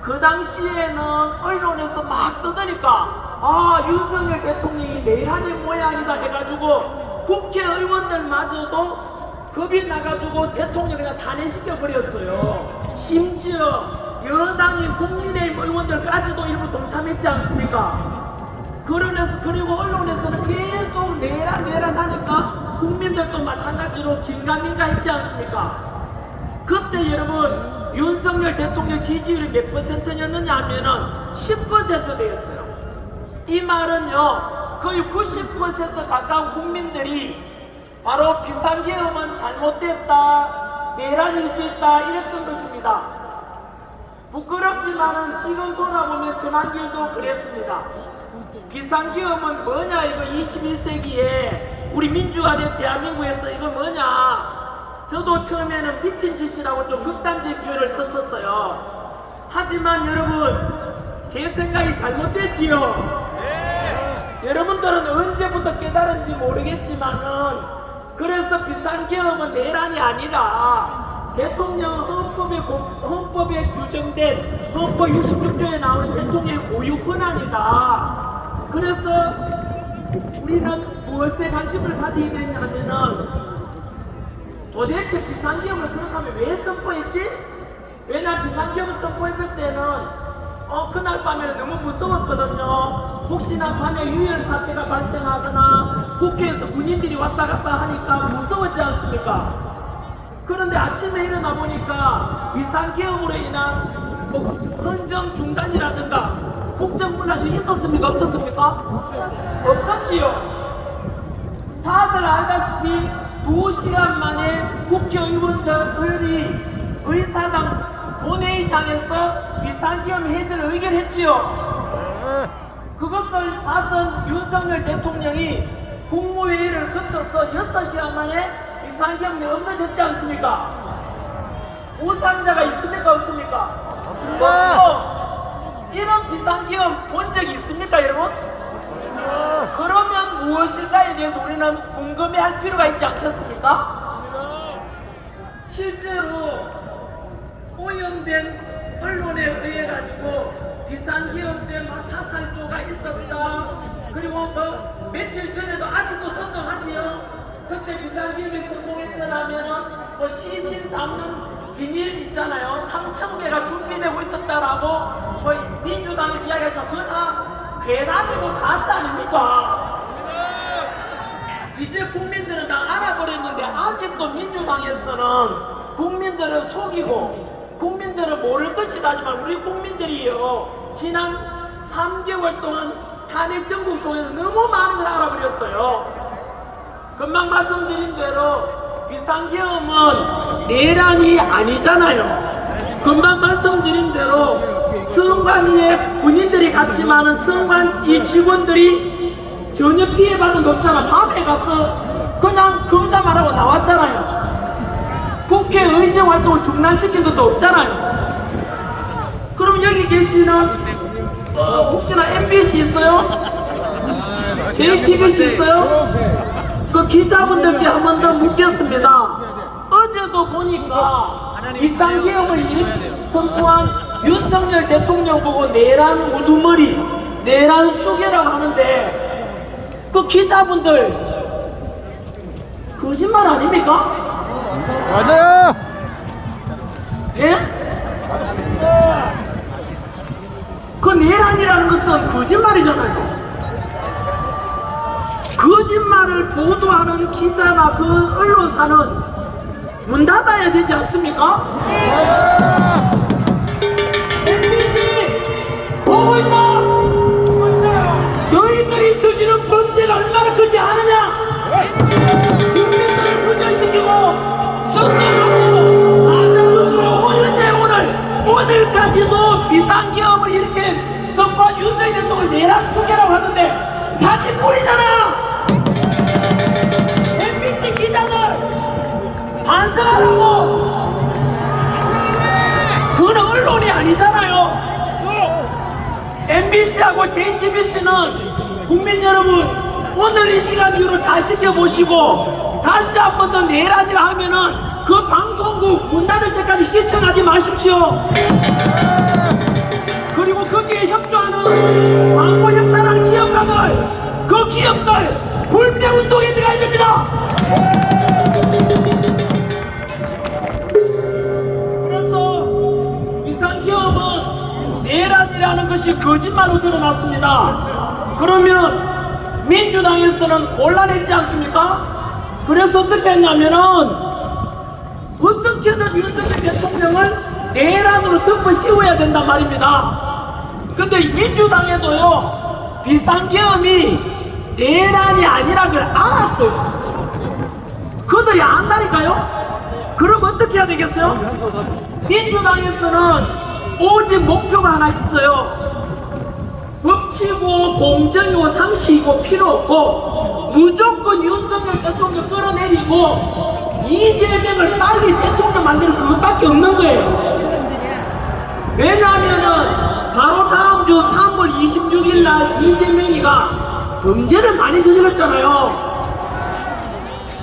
그 당시에는 언론에서 막 떠드니까 윤석열 대통령이 내란의 모양이다 해가지고 국회의원들마저도 겁이 나가지고 대통령을 그냥 탄핵시켜 버렸어요. 심지어 여당인 국민의힘 의원들까지도 일부 동참했지 않습니까? 그리고 언론에서는 계속 내란 하니까 국민들도 마찬가지로 긴가민가 했지 않습니까? 그때 여러분 윤석열 대통령 지지율이 몇 %였느냐 하면은 10% 되었어요. 이 말은요 거의 90% 가까운 국민들이 바로 비상계엄은 잘못됐다, 내란일 수 있다 이랬던 것입니다. 부끄럽지만은 지금 돌아보면 전환길도 그랬습니다. 비상계엄은 뭐냐, 이거 21세기에 우리 민주화 된 대한민국에서 이거 뭐냐, 저도 처음에는 미친 짓이라고 좀 극단적인 표현을 썼었어요. 하지만 여러분 제 생각이 잘못됐지요. 여러분들은 언제부터 깨달은지 모르겠지만은 그래서 비상계엄은 내란이 아니라 대통령 헌법에 규정된 헌법 66조에 나오는 대통령의 고유 권한이다. 그래서 우리는 무엇에 관심을 가지게 되냐 하면은 도대체 비상계엄을 그렇게 하면 왜 선포했지? 왜냐 비상계엄을 선포했을 때는 그날 밤에 너무 무서웠거든요. 혹시나 밤에 유혈 사태가 발생하거나 국회에서 군인들이 왔다 갔다 하니까 무서웠지 않습니까? 그런데 아침에 일어나 보니까 비상계엄으로 인한 헌정 중단이라든가 국정문란이 있었습니까? 없었습니까? 없었지요. 다들 알다시피 2시간 만에 국회의원들이 의사당 본회의장에서 비상계엄 해제를 의결했지요. 그것을 받은 윤석열 대통령이 국무회의를 거쳐서 6시간 만에 비상계엄이 없어졌지 않습니까? 우상자가 있습니까? 없습니까? 없습니다. 이런 비상계엄 본 적이 있습니까 여러분? 그러면 무엇일까에 대해서 우리는 궁금해할 필요가 있지 않겠습니까? 실제로 오염된 언론에 의해 가지고 비상계엄 때 막 사살조가 있었다. 그리고 며칠 전에도 아직도 선동하지요. 그때 비상계엄이 성공했더라면은 시신 담는 비닐 있잖아요. 3,000개가 준비되고 있었다라고 민주당에서 이야기하지만 그거 다 괴담이고 가짜 아닙니까? 이제 국민들은 다 알아버렸는데 아직도 민주당에서는 국민들을 속이고 국민들은 모를 것이다 하지만 우리 국민들이요 지난 3개월 동안 탄핵 정국 속에서 너무 많은 걸 알아버렸어요. 금방 말씀드린 대로 비상계엄은 내란이 아니잖아요. 금방 말씀드린 대로 성관위에 군인들이 갔지만은 성관위 직원들이 전혀 피해받은 거 없잖아. 밤에 가서 그냥 검사만 하고 나왔잖아요. 국회 의정 활동을 중단시킨 것도 없잖아요. 그럼 여기 계시는 혹시나 MBC 있어요? JTBC 있어요? 그 기자분들께 한 번 더 묻겠습니다. 어제도 보니까 비상계엄을 선포한 윤석열 대통령 보고 내란 우두머리, 내란 수개라고 하는데 그 기자분들 거짓말 아닙니까? 맞아요. 예? 그 내란이라는 것은 거짓말이잖아요. 거짓말을 보도하는 기자나 그 언론사는 문 닫아야 되지 않습니까? MBC 보고 있나? 너희들이 저지른 범죄가 얼마나 큰지 아느냐? 국민들을 분열시키고 선동하고 가짜뉴스로 오늘까지도 비상계엄을 이렇게 선포한 윤석열 대통령을 내란 수개라고 하는데 사기꾼이잖아. MBC 기자들 반성하라고. 그건 언론이 아니잖아요. MBC하고 JTBC는 국민 여러분 오늘 이 시간 이후로 잘 지켜보시고 다시 한 번 더 내란이라 하면은 그 방송국 문 닫을 때까지 시청하지 마십시오. 광고 협찬하는 기업가들, 그 기업들 불매운동에 들어가야 됩니다. 그래서 비상기업은 내란이라는 것이 거짓말로 드러났습니다. 그러면 민주당에서는 곤란했지 않습니까? 그래서 어떻게 했냐면은 어떻게든 윤석열 대통령을 내란으로 덮어 씌워야 된단 말입니다. 근데 민주당에도요, 비상계엄이 내란이 아니라는 걸 알았어요. 그들이 안다니까요? 그럼 어떻게 해야 되겠어요? 민주당에서는 오직 목표가 하나 있어요. 법치고 공정이고 상식이고 필요 없고 무조건 윤석열 대통령 끌어내리고 이재명을 빨리 대통령 만드는 그것밖에 없는 거예요. 왜냐하면은 바로 다음 주 3월 26일 날 이재명이가 범죄를 많이 저질렀잖아요.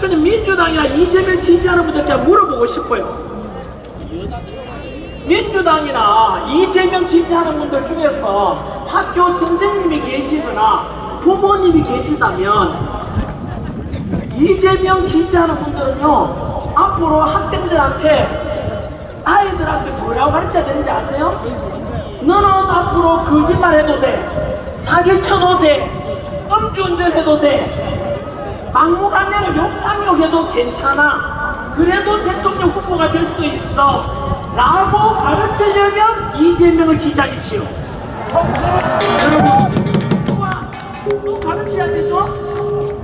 근데 민주당이나 이재명 지지하는 분들께 물어보고 싶어요. 민주당이나 이재명 지지하는 분들 중에서 학교 선생님이 계시거나 부모님이 계시다면 이재명 지지하는 분들은요, 앞으로 학생들한테, 아이들한테 뭐라고 가르쳐야 되는지 아세요? 너는 앞으로 거짓말 해도 돼, 사기쳐도 돼, 음주운전 해도 돼, 막무가내로 욕상욕해도 괜찮아, 그래도 대통령 후보가 될 수도 있어 라고 가르치려면 이재명을 지지하십시오. 여러분, 또 가르쳐야 되죠?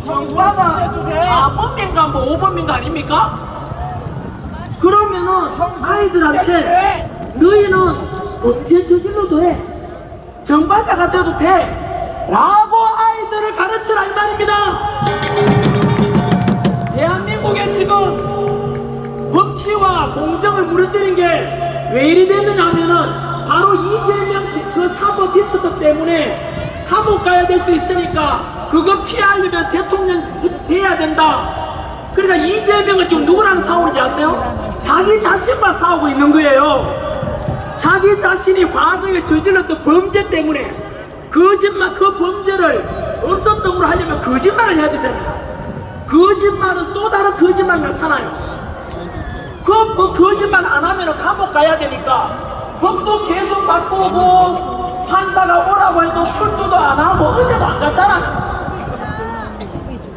정부가 4번민가 뭐 5번민가 아닙니까? 그러면은 아이들한테 너희는 언제 저질러도 해, 정바자가 돼도 돼 라고 아이들을 가르치라 이 말입니다. 대한민국에 지금 법치와 공정을 무너뜨린 게 왜 이리 됐느냐 하면은 바로 이재명 그 사법 리스크 때문에 감옥 가야 될 수 있으니까 그거 피하려면 대통령 돼야 된다. 그러니까 이재명은 지금 누구랑 싸우는지 아세요? 자기 자신만 싸우고 있는 거예요. 자기 자신이 과거에 저질렀던 범죄 때문에 거짓말, 그 범죄를 없었던 걸로 하려면 거짓말을 해야 되잖아요. 거짓말은 또 다른 거짓말 같잖아요. 그 거짓말 안 하면 감옥 가야 되니까 법도 계속 바꾸고 판사가 오라고 해도 출두도 안 하고 어제도 안 갔잖아요.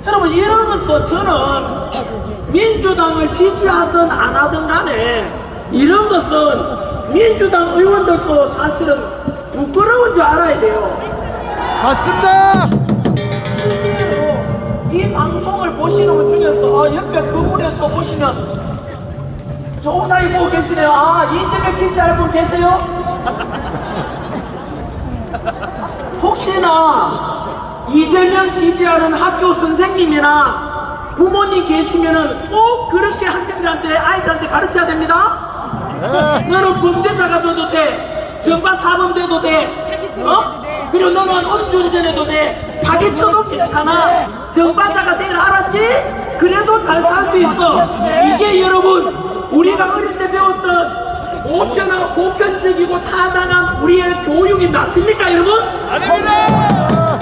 여러분, 이러면서 저는 민주당을 지지하든 안 하든 간에 이런 것은 민주당 의원들도 사실은 부끄러운 줄 알아야 돼요. 맞습니다. 실제로 이 방송을 보시는 분 중에서 옆에 건물에 또 보시면 저 옥상에 보고 계시네요. 아, 이재명 지지할 분 계세요? 혹시나 이재명 지지하는 학교 선생님이나 부모님 계시면은 꼭 그렇게 학생들한테, 아이들한테 가르쳐야 됩니다. 너는 범죄자가 돼도 돼, 정과 사범 돼도 돼, 그리고 너는 음주운전해도 돼, 사기쳐도 괜찮아, 정반자가 되라, 알았지? 그래도 잘 살 수 있어. 이게 여러분, 우리가 어릴 때 배웠던 보편적이고 타당한 우리의 교육이 맞습니까, 여러분? 아닙니다.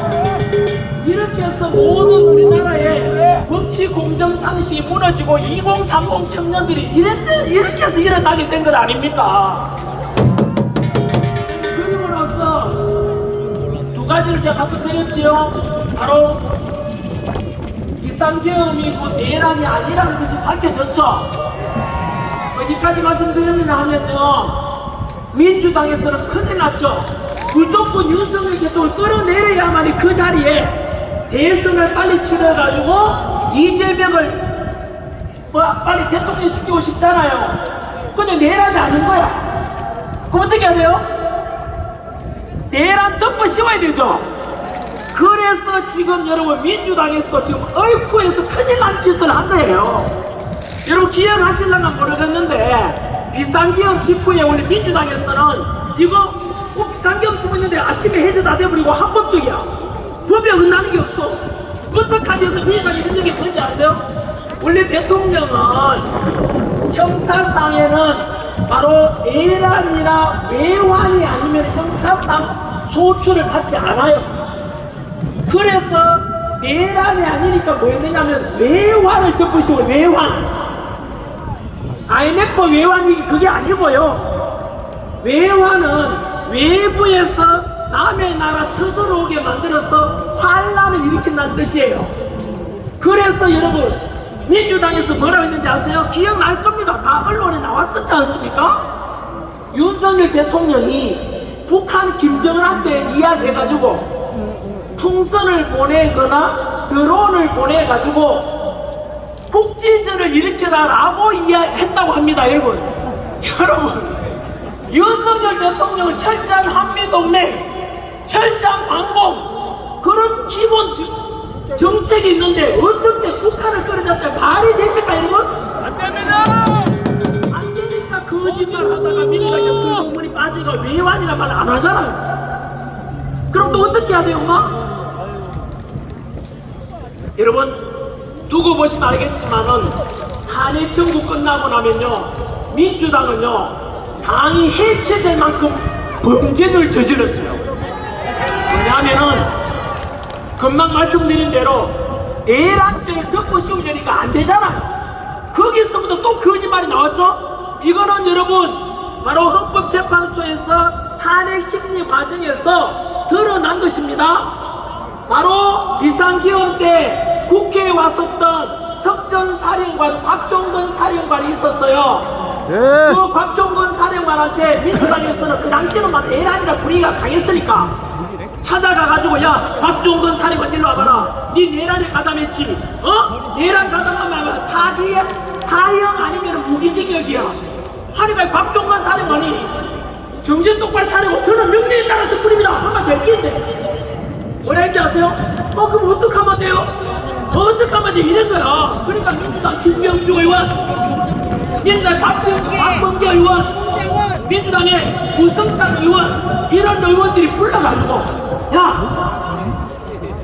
이렇게 해서 모든 우리나라의 법치 공정 상식이 무너지고 2030 청년들이 이렇게 해서 일어나게 된 것 아닙니까? 그림으로써 두 가지를 제가 말씀드렸지요. 바로 비상계엄이고 내란이 아니라는 것이 밝혀졌죠. 어디까지 말씀드렸느냐 하면요, 민주당에서는 큰일 났죠. 무조건 윤석열 대통령을 끌어내려야만이 그 자리에 대선을 빨리 치러가지고 이재명을 빨리 대통령 시키고 싶잖아요. 근데 내란이 아닌 거야. 그럼 어떻게 해야 돼요? 내란 덮어 씌워야 되죠. 그래서 지금 여러분 민주당에서도 지금 얼쿠에서 큰일 난 짓을 한 거예요. 여러분 기억하실랑가 모르겠는데 비상계엄 직후에 원래 민주당에서는 이거 비상계엄 주문인데 아침에 해제 다 돼버리고 합법적이야, 법에 어긋나는 게 없어. 어떡하지 해서 민주당이 있는 게 뭔지 아세요? 원래 대통령은 형사상에는 바로 내란이나 외환이 아니면 형사상 소출을 받지 않아요. 그래서 내란이 아니니까 뭐였느냐면 외환을 덮으시고 외환. IMF 외환이 그게 아니고요. 외환은 외부에서 남의 나라 쳐들어오게 만들어서 환란을 일으킨다는 뜻이에요. 그래서 여러분 민주당에서 뭐라고 했는지 아세요? 기억날 겁니다. 다 언론에 나왔었지 않습니까? 윤석열 대통령이 북한 김정은한테 이야기해가지고 풍선을 보내거나 드론을 보내가지고 국지전을 일으켜라라고 이야기했다고 합니다. 여러분 윤석열 대통령은 철저한 한미동맹, 철저한 방공 그런 기본 정책이 있는데 어떻게 북한을 끌어잡자 말이 됩니까 여러분? 안 됩니다. 안 되니까 거짓말 하다가 민주당이 그 공문이 빠지가 외환이란 말 안 하잖아요. 그럼 또 어떻게 해야 돼요 엄마? 여러분 두고 보시면 알겠지만은 탄핵 정부 끝나고 나면요 민주당은요 당이 해체될 만큼 범죄를 저질렀어요. 왜냐하면은 금방 말씀드린 대로 내란죄를 덮어 씌우려니까 안 되잖아요. 거기서부터 또 거짓말이 나왔죠. 이거는 여러분 바로 헌법재판소에서 탄핵 심리 과정에서 드러난 것입니다. 바로 비상기원 때 국회에 왔었던 특전사령관 박종건 사령관이 있었어요. 예. 그 박종건 사령관한테 민주당에서는 그 당시에는 막 내란이라 분위기가 강했으니까 찾아가가지고 야 박종건 사령관 일로 와봐라. 니 내란에 가담했지? 내란 가담하면 사형 아니면 무기징역이야. 하니까 박종건 사령관이 정신 똑바로 차리고 저는 명령에 따라서 뿐입니다. 한번 될긴데 뭐라 했지 아세요? 그럼 어떡하면 돼요? 어떡하면 돼? 이런 거야. 그러니까 민주당 김병주 의원, 민주당 박범계 의원, 민주당의 구성찬 의원, 이런 의원들이 불러가지고 야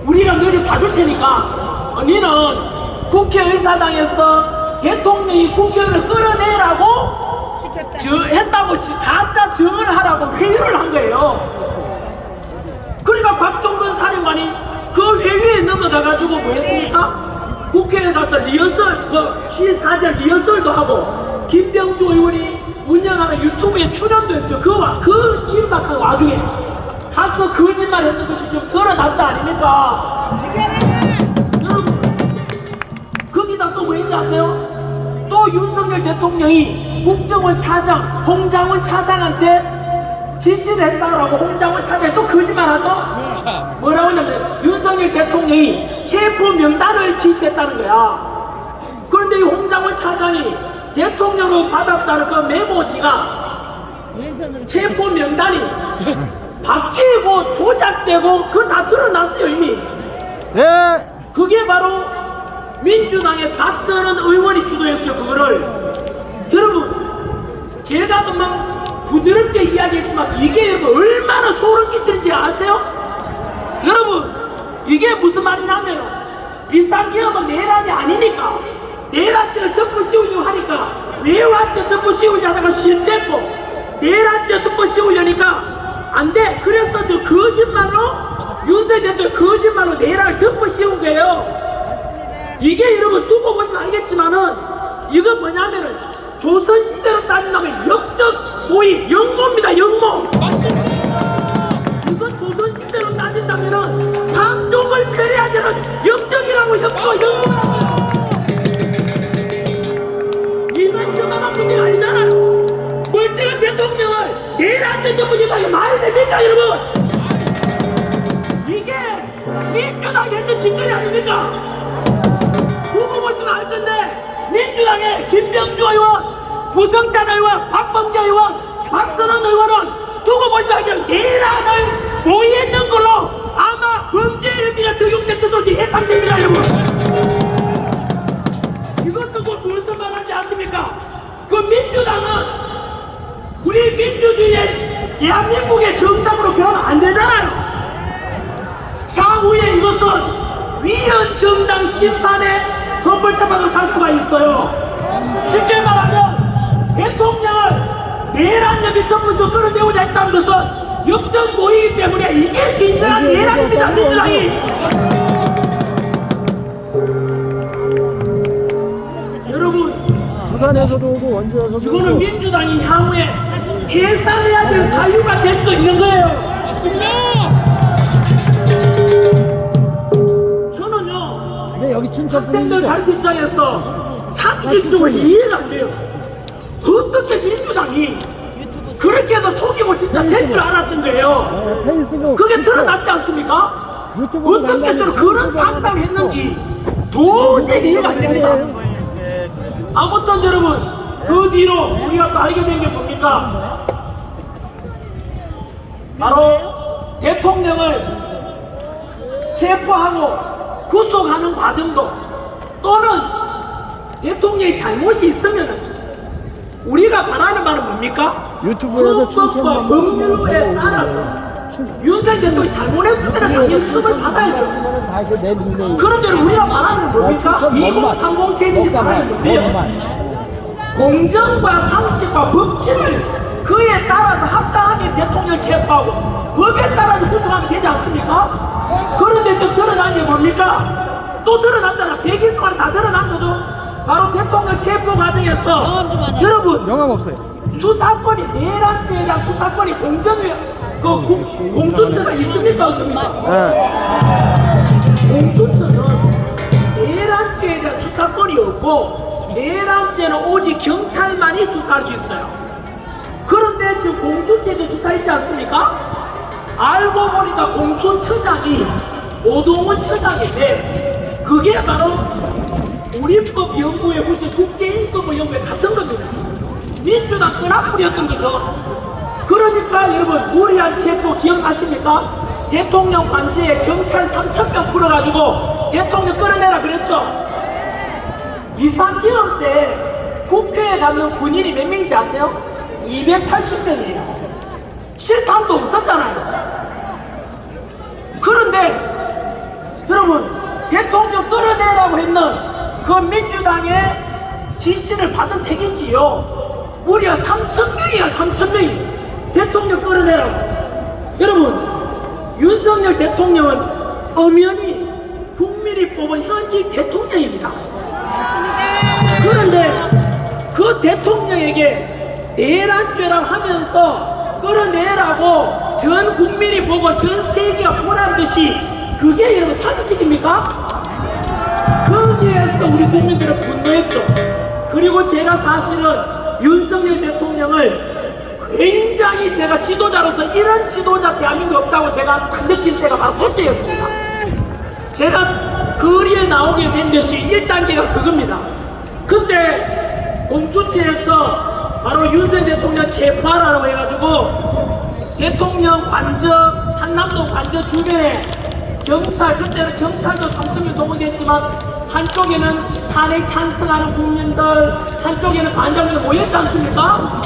우리랑 너희 봐줄 테니까 너는 국회의사당에서 대통령이 국회의원을 끌어내라고 했다고 가짜 증언을 하라고 회유를 한 거예요. 그러니까 박종건 사령관이 그 회의에 넘어가가지고 뭐 했습니까? 국회에 가서 리허설, 시사절 리허설도 하고 김병주 의원이 운영하는 유튜브에 출연도 했죠. 그 긴박한 와중에 가서 거짓말 했는 것이 좀 드러났다 아닙니까? 여러분 거기다 또 뭐 했는지 아세요? 또 윤석열 대통령이 국정원 차장, 홍장원 차장한테 지시를 했다라고 홍장원 차장이 또 거짓말하죠? 뭐라고 하냐면 윤석열 대통령이 체포 명단을 지시했다는 거야. 그런데 이 홍장원 차장이 대통령으로 받았다는 그 메모지가 체포 명단이 바뀌고 조작되고 그거 다 드러났어요 이미. 예. 그게 바로 민주당의 박선원 의원이 주도했어요 그거를. 여러분 제가 금방 부드럽게 이야기했지만 이게 얼마나 소름 끼치는지 아세요? 여러분 이게 무슨 말이냐면 비상기업은 내란이 아니니까 내란죄를 덮어 씌우려고 하니까 외환죄 덮어 씌우려 하다가 실패했고 내란죄 덮어 씌우려니까 안돼. 그래서 저 거짓말로 윤석열 대통령 거짓말로 내란을 덮어 씌운 거예요. 이게 여러분 두고 보시면 알겠지만은 이거 뭐냐면은 조선시대로 따진다면 역적 모의, 영모입니다, 영모. 이거 조선시대로 따진다면은 삼종을 멸해야 되는 역적이라고, 역모. 이건 그만한 문제가 아니잖아요. 멀쩡한 대통령을 내란죄 덮으시다니 말이 됩니까, 여러분? 이게 민주당이 했는 짓거리 아닙니까? 두고 보시면 알 건데 민주당의 김병주 의원, 구성찬 의원, 박범계 의원, 박선원 의원은 두고 보시면 알겠죠. 내란을 모의했는 걸로 아마 범죄 혐의가 적용될 것으로 예상됩니다, 여러분. 이것도 뭐 무슨 말인지 아십니까? 그 민주당은 우리 민주주의의 대한민국의 정당으로 변하면 안 되잖아요. 향후에 이것은 위헌정당 심판에 헌법재판을 갈 수가 있어요. 쉽게 말하면 대통령을 내란 혐의 덮어서 끌어내고자 했다는 것은 역전고이기 때문에 이게 진정한 내란입니다. 민주당이. 여러분, 부산에서도 오고 원주에서도 이거는 오고. 민주당이 향후에 계산해야 될 사유가 될 수 있는 거예요. 저는요, 근데 여기 춘천 학생들 분위기죠. 가르치 입장에서 상식적으로 이해가 안 돼요. 어떻게 민주당이 그렇게 해서 속이고 진짜 될 줄 알았던 거예요. 페이스북 그게 드러났지 않습니까? 유튜브로 어떻게 저는 그런 상상을 했는지 도저히 이해가 안 됩니다. 아무튼 여러분, 그 뒤로 우리가 또 알게 된 게 뭡니까? 바로 대통령을 체포하고 구속하는 과정도, 또는 대통령이 잘못이 있으면 우리가 바라는 바는 뭡니까? 유튜브에서 헌법과 춘천만 법률에 따라서 윤석열 대통령이 잘못했으면 당연히 처벌 받아야 돼요. 다내 닉네임. 그런데 우리가 말하는 뭡니까? 춘천 2030 세대들이 말하는 건데요. 공정과 상식과 법치를 그에 따라서 합당하게 대통령을 체포하고 법에 따라서 구속하면 되지 않습니까? 그런데 지금 드러난 게 뭡니까? 또 드러났잖아. 100일 동안 다 드러난 거죠. 바로 대통령 체포 과정에서 여러분, 영향 없어요. 수사권이, 내란죄에 대한 수사권이 공수처가 있습니까? 없습니까? 공수처는 내란죄에 대한 수사권이 없고, 내란죄는 오직 경찰만이 수사할 수 있어요. 그런데 지금 공수처도 수사했지 않습니까? 알고 보니까 공수처장이 오동훈 처장인데, 그게 바로 우리법연구회 무슨 국제인권연구회 같은 겁니다. 민주당 끈앞풀이었던 거죠. 그러니까 여러분, 무리한 체포 기억나십니까? 대통령 관제에 경찰 3,000명 풀어가지고 대통령 끌어내라 그랬죠. 비상기업 때 국회에 갖는 군인이 몇 명인지 아세요? 280명이에요. 실탄도 없었잖아요. 그런데 여러분, 대통령 끌어내라고 했는 그 민주당의 지시를 받은 택이지요. 무려 3,000명이야, 3,000명이. 대통령 끌어내라고. 여러분, 윤석열 대통령은 엄연히 국민이 뽑은 현직 대통령입니다. 그런데 그 대통령에게 내란죄라고 하면서 끌어내라고 전 국민이 보고 전 세계가 보란 듯이, 그게 여러분 상식입니까? 거기에서 우리 국민들은 분노했죠. 그리고 제가 사실은 윤석열 대통령을 굉장히, 제가 지도자로서 이런 지도자 대한민국에 없다고 제가 느낄 때가 바로 그때였습니다. 제가 거리에 나오게 된 것이 1단계가 그겁니다. 근데 공수처에서 바로 윤석열 대통령 체포하라고 해가지고 대통령 관저, 한남동 관저 주변에 경찰, 그때는 경찰도 3,000명 동원됐지만 한쪽에는 탄핵 찬성하는 국민들, 한쪽에는 반대하는 모였지 않습니까?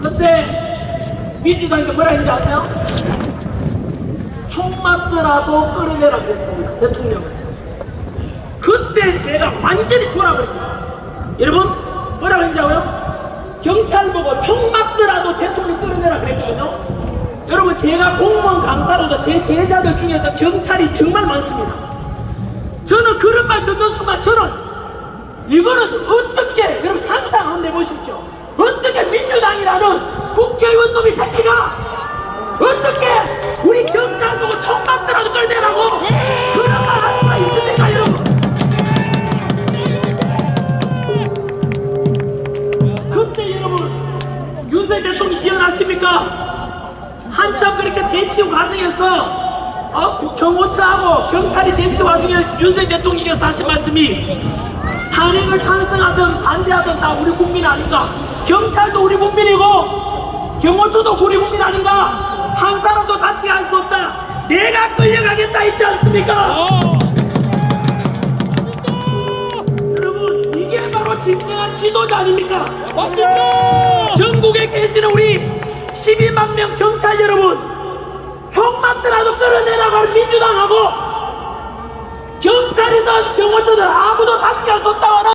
그때 민주당이 뭐라 했는지 아세요? 총 맞더라도 끌어내라 그랬습니다. 대통령을. 그때 제가 완전히 돌아버립니다. 여러분, 뭐라고 했냐고요? 경찰 보고 총 맞더라도 대통령 끌어내라 그랬거든요. 여러분, 제가 공무원 강사로서 제 제자들 중에서 경찰이 정말 많습니다. 저는 그런 말 듣는 순간 저는 이거는 어떻게, 여러분 상상 한번 해보십시오. 어떻게 민주당이라는 국회의원 놈이 새끼가 어떻게 우리 경찰 보고 총 맞더라도 끌어내라고 그런 말 하는 수가 있습니까, 여러분? 그때 여러분, 윤석열 대통령이 기억나십니까? 한참 그렇게 대치 과정에서 경호처하고 경찰이 대치 와중에 윤석열 대통령께서 하신 말씀이, 탄핵을 찬성하든 반대하든 다 우리 국민 아닌가? 경찰도 우리 국민이고 경호처도 우리 국민 아닌가? 한 사람도 다치게 할 수 없다. 내가 끌려가겠다 했지 않습니까? 여러분, 이게 바로 진정한 지도자 아닙니까? 맞습니다. 전국에 계시는 우리 12만 명 경찰 여러분, 총 맞더라도 끌어내라고 하는 민주당하고 경찰이든 경호처든 아무도 다치게 할 수 없다고 하는